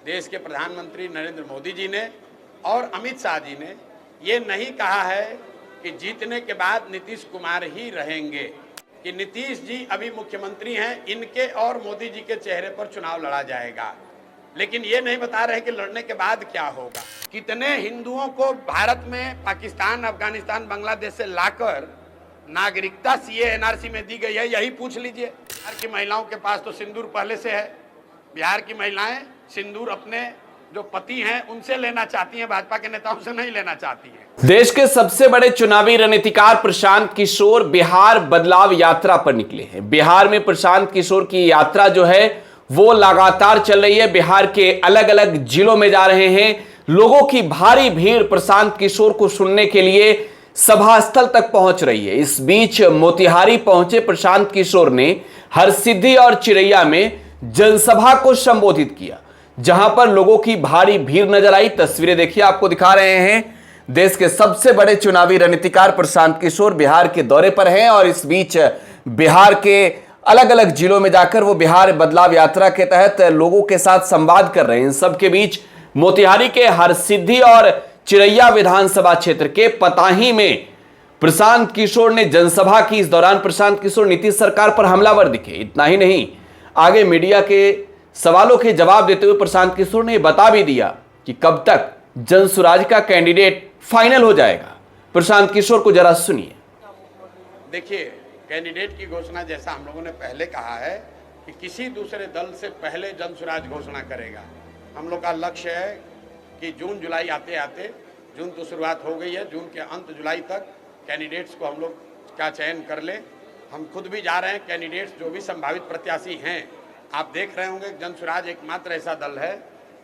देश के प्रधानमंत्री नरेंद्र मोदी जी ने और अमित शाह जी ने ये नहीं कहा है कि जीतने के बाद नीतीश कुमार ही रहेंगे, कि नीतीश जी अभी मुख्यमंत्री हैं, इनके और मोदी जी के चेहरे पर चुनाव लड़ा जाएगा। लेकिन ये नहीं बता रहे कि लड़ने के बाद क्या होगा। कितने हिंदुओं को भारत में पाकिस्तान, अफगानिस्तान, बांग्लादेश से लाकर नागरिकता सीए एनआरसी में दी गई है, यही पूछ लीजिए। बिहार की महिलाओं के पास तो सिंदूर पहले से है। बिहार की महिलाएं सिंदूर अपने जो पति हैं उनसे लेना चाहती हैं, भाजपा के नेताओं से नहीं लेना चाहती हैं। देश के सबसे बड़े चुनावी रणनीतिकार प्रशांत किशोर बिहार बदलाव यात्रा पर निकले हैं। बिहार में प्रशांत किशोर की यात्रा जो है वो लगातार चल रही है। बिहार के अलग अलग जिलों में जा रहे हैं। लोगों की भारी भीड़ प्रशांत किशोर को सुनने के लिए सभा स्थल तक पहुंच रही है। इस बीच मोतिहारी पहुंचे प्रशांत किशोर ने हरसिद्धि और चिरैया में जनसभा को संबोधित किया, जहां पर लोगों की भारी भीड़ नजर आई। तस्वीरें देखिए, आपको दिखा रहे हैं। देश के सबसे बड़े चुनावी रणनीतिकार प्रशांत किशोर बिहार के दौरे पर हैं और इस बीच बिहार के अलग अलग जिलों में जाकर वो बिहार बदलाव यात्रा के तहत लोगों के साथ संवाद कर रहे हैं। इन सबके बीच मोतिहारी के हरसिद्धि और चिरैया विधानसभा क्षेत्र के पताही में प्रशांत किशोर ने जनसभा की। इस दौरान प्रशांत किशोर नीतीश सरकार पर हमलावर दिखे। इतना ही नहीं, आगे मीडिया के सवालों के जवाब देते हुए प्रशांत किशोर ने बता भी दिया कि कब तक जनसुराज का कैंडिडेट फाइनल हो जाएगा। प्रशांत किशोर को जरा सुनिए। देखिए, कैंडिडेट की घोषणा जैसा हम लोगों ने पहले कहा है कि किसी दूसरे दल से पहले जनसुराज घोषणा करेगा। हम लोग का लक्ष्य है कि जून जुलाई आते आते, जून तो शुरुआत हो गई है, जून के अंत जुलाई तक कैंडिडेट्स को हम लोग का चयन कर ले। हम खुद भी जा रहे हैं। कैंडिडेट्स जो भी संभावित प्रत्याशी हैं, आप देख रहे होंगे जनसुराज एकमात्र ऐसा दल है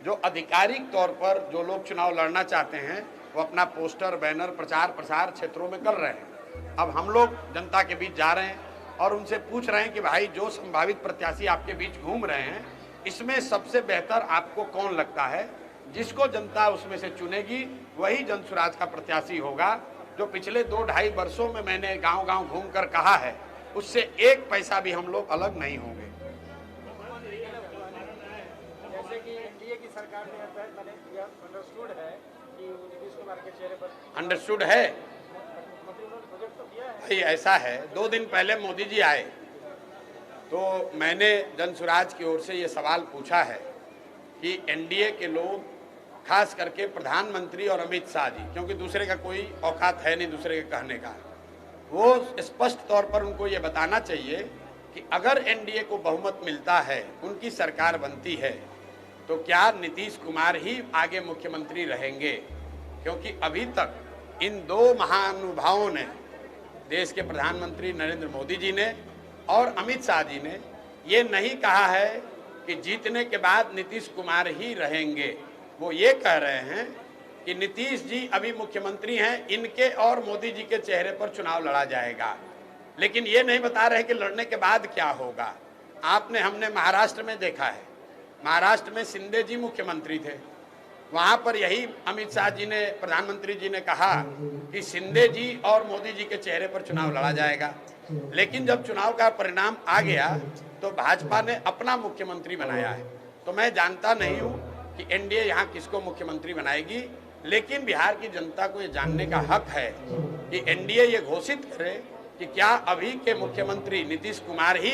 जो आधिकारिक तौर पर जो लोग चुनाव लड़ना चाहते हैं वो अपना पोस्टर, बैनर, प्रचार प्रसार क्षेत्रों में कर रहे हैं। अब हम लोग जनता के बीच जा रहे हैं और उनसे पूछ रहे हैं कि भाई जो संभावित प्रत्याशी आपके बीच घूम रहे हैं, इसमें सबसे बेहतर आपको कौन लगता है? जिसको जनता उसमें से चुनेगी वही जनसुराज का प्रत्याशी होगा। जो पिछले 2-2.5 वर्षों में मैंने गांव-गांव घूमकर कहा है, उससे एक पैसा भी हम लोग अलग नहीं होंगे। जैसे कि एनडीए की सरकार ने अंडरस्टूड है कि नीतीश कुमार के चेहरे पर अंडरस्टूड है प्रोजेक्ट तो किया है। भाई, ऐसा है, 2 दिन पहले मोदी जी आए तो मैंने जनसुराज की ओर से ये सवाल पूछा है कि एनडीए के लोग, खास करके प्रधानमंत्री और अमित शाह जी, क्योंकि दूसरे का कोई औकात है नहीं दूसरे के कहने का, वो स्पष्ट तौर पर उनको ये बताना चाहिए कि अगर एनडीए को बहुमत मिलता है, उनकी सरकार बनती है, तो क्या नीतीश कुमार ही आगे मुख्यमंत्री रहेंगे? क्योंकि अभी तक इन 2 महानुभावों ने, देश के प्रधानमंत्री नरेंद्र मोदी जी ने और अमित शाह जी ने, ये नहीं कहा है कि जीतने के बाद नीतीश कुमार ही रहेंगे। वो ये कह रहे हैं कि नीतीश जी अभी मुख्यमंत्री हैं, इनके और मोदी जी के चेहरे पर चुनाव लड़ा जाएगा। लेकिन ये नहीं बता रहे कि लड़ने के बाद क्या होगा। हमने महाराष्ट्र में देखा है। महाराष्ट्र में शिंदे जी मुख्यमंत्री थे, वहाँ पर यही अमित शाह जी ने, प्रधानमंत्री जी ने कहा कि शिंदे जी और मोदी जी के चेहरे पर चुनाव लड़ा जाएगा। लेकिन जब चुनाव का परिणाम आ गया तो भाजपा ने अपना मुख्यमंत्री बनाया है। तो मैं जानता नहीं हूँ कि एनडीए यहाँ किसको मुख्यमंत्री बनाएगी, लेकिन बिहार की जनता को ये जानने का हक है कि एनडीए ये घोषित करे कि क्या अभी के मुख्यमंत्री नीतीश कुमार ही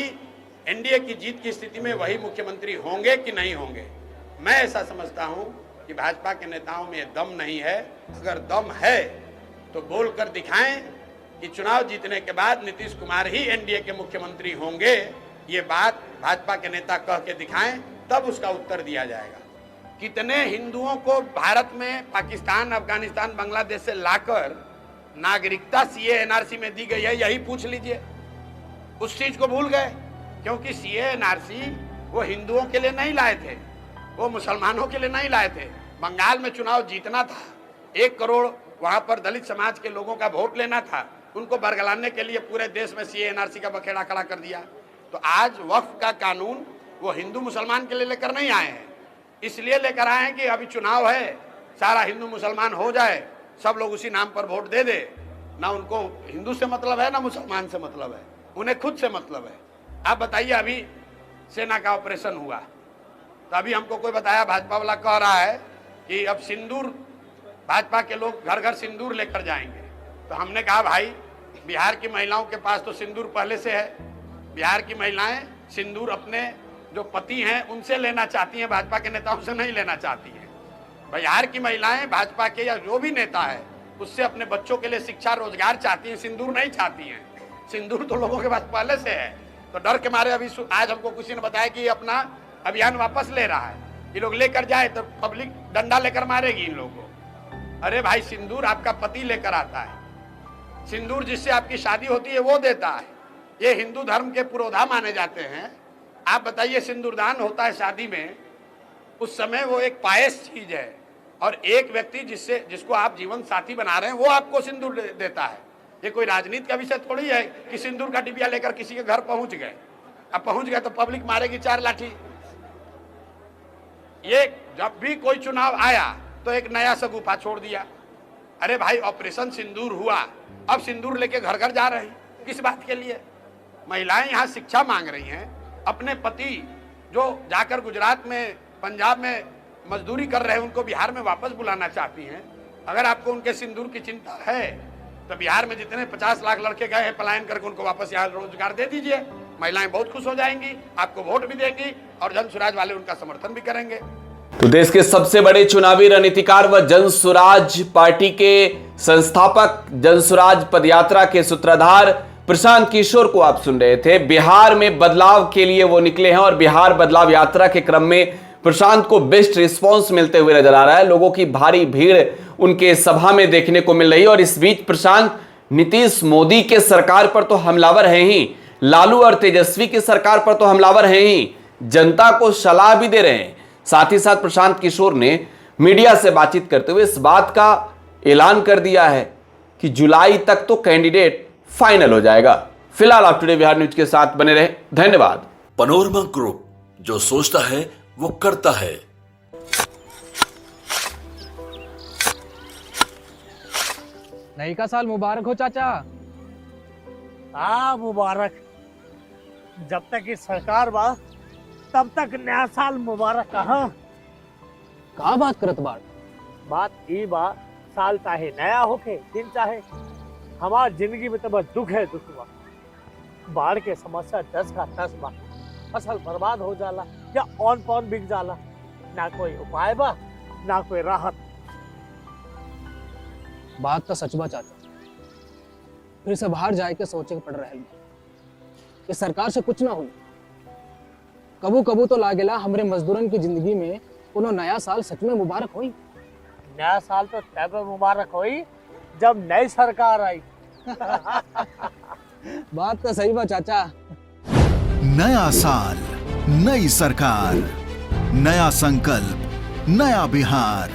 एनडीए की जीत की स्थिति में वही मुख्यमंत्री होंगे कि नहीं होंगे। मैं ऐसा समझता हूँ कि भाजपा के नेताओं में दम नहीं है। अगर दम है तो बोलकर दिखाएं कि चुनाव जीतने के बाद नीतीश कुमार ही एनडीए के मुख्यमंत्री होंगे। ये बात भाजपा के नेता कह के दिखाएं, तब उसका उत्तर दिया जाएगा। कितने हिंदुओं को भारत में पाकिस्तान, अफगानिस्तान, बांग्लादेश से लाकर नागरिकता सीए एनआरसी में दी गई है, यही पूछ लीजिए। उस चीज को भूल गए, क्योंकि सीए एनआरसी वो हिंदुओं के लिए नहीं लाए थे, वो मुसलमानों के लिए नहीं लाए थे। बंगाल में चुनाव जीतना था, 1 करोड़ वहां पर दलित समाज के लोगों का वोट लेना था, उनको बरगलाने के लिए पूरे देश में सीए एनआरसी का बखेड़ा खड़ा कर दिया। तो आज वक्फ का कानून वो हिंदू मुसलमान के लिए लेकर नहीं आए हैं, इसलिए लेकर आए हैं कि अभी चुनाव है, सारा हिंदू मुसलमान हो जाए, सब लोग उसी नाम पर वोट दे दे। ना उनको हिंदू से मतलब है ना मुसलमान से मतलब है, उन्हें खुद से मतलब है। आप बताइए, अभी सेना का ऑपरेशन हुआ, तो अभी हमको कोई बताया, भाजपा वाला कह रहा है कि अब सिंदूर, भाजपा के लोग घर घर सिंदूर लेकर जाएंगे। तो हमने कहा भाई, बिहार की महिलाओं के पास तो सिंदूर पहले से है। बिहार की महिलाएं सिंदूर अपने जो पति हैं उनसे लेना चाहती हैं, भाजपा के नेताओं से नहीं लेना चाहती हैं। बिहार की महिलाएं भाजपा के या जो भी नेता है उससे अपने बच्चों के लिए शिक्षा, रोजगार चाहती हैं, सिंदूर नहीं चाहती हैं। सिंदूर तो लोगों के पास पहले से है। तो डर के मारे अभी आज हमको किसी ने बताया कि अपना अभियान वापस ले रहा है। ये लोग लेकर जाए तो पब्लिक डंडा लेकर मारेगी इन लोगों को। अरे भाई, सिंदूर आपका पति लेकर आता है। सिंदूर जिससे आपकी शादी होती है वो देता है। ये हिंदू धर्म के पुरोधा माने जाते हैं। आप बताइए, सिंदूरदान होता है शादी में, उस समय वो एक पायस चीज है, और एक व्यक्ति जिसको आप जीवन साथी बना रहे हैं वो आपको सिंदूर देता है। ये कोई राजनीति का विषय थोड़ी है कि सिंदूर का डिबिया लेकर किसी के घर पहुंच गए। अब पहुंच गए तो पब्लिक मारेगी 4 लाठी। ये जब भी कोई चुनाव आया तो एक नया सगुफा छोड़ दिया। अरे भाई, ऑपरेशन सिंदूर हुआ, अब सिंदूर लेके घर घर जा रहे हैं, किस बात के लिए? महिलाएं यहाँ शिक्षा मांग रही हैं, अपने पति जो जाकर गुजरात में, पंजाब में मजदूरी कर रहे हैं उनको बिहार में वापस बुलाना चाहती हैं। अगर आपको उनके सिंदूर की चिंता है तो बिहार में जितने 50 लाख लड़के गए हैं पलायन करके, उनको वापस यहाँ रोजगार दे दीजिए। महिलाएं बहुत खुश हो जाएंगी, आपको वोट भी देंगी और जन स्वराज वाले उनका समर्थन भी करेंगे। तो देश के सबसे बड़े चुनावी रणनीतिकार व जन स्वराज पार्टी के संस्थापक, जन स्वराज पदयात्रा के सूत्रधार प्रशांत किशोर को आप सुन रहे थे। बिहार में बदलाव के लिए वो निकले हैं और बिहार बदलाव यात्रा के क्रम में प्रशांत को बेस्ट रिस्पांस मिलते हुए नजर आ रहा है। लोगों की भारी भीड़ उनके सभा में देखने को मिल रही है। और इस बीच प्रशांत नीतीश मोदी के सरकार पर तो हमलावर हैं ही, लालू और तेजस्वी की सरकार पर तो हमलावर हैं ही, जनता को सलाह भी दे रहे हैं। साथ ही साथ प्रशांत किशोर ने मीडिया से बातचीत करते हुए इस बात का ऐलान कर दिया है कि जुलाई तक तो कैंडिडेट फाइनल हो जाएगा। फिलहाल आप टुडे बिहार न्यूज के साथ बने रहे। धन्यवाद। पनोरमा ग्रुप, जो सोचता है वो करता है। नई का साल मुबारक हो चाचा। मुबारक। जब तक इस सरकार बा तब तक नया साल मुबारक। का बात करत बात ई बा, साल चाहे नया होके, दिन चाहे, हमार जिंदगी में तो बस दुख है, दुख बा। बाढ़ के समस्या 10 का 10 बा। फसल बर्बाद हो जाला या ऑन पॉन बिक जाला, ना कोई उपाय बा ना कोई राहत। बात तो सच बा चाचा। फिर से बाहर जाए के सोचे के पड़ रहा है कि सरकार से कुछ ना हुई। कबू कबू तो लागेला हमरे मजदूरन की जिंदगी में कोनो नया साल सच में मुबारक हुई। नया साल तो तब मुबारक हुई जब नई सरकार आई। बात तो सही बा चाचा। नया साल, नई सरकार, नया संकल्प, नया बिहार।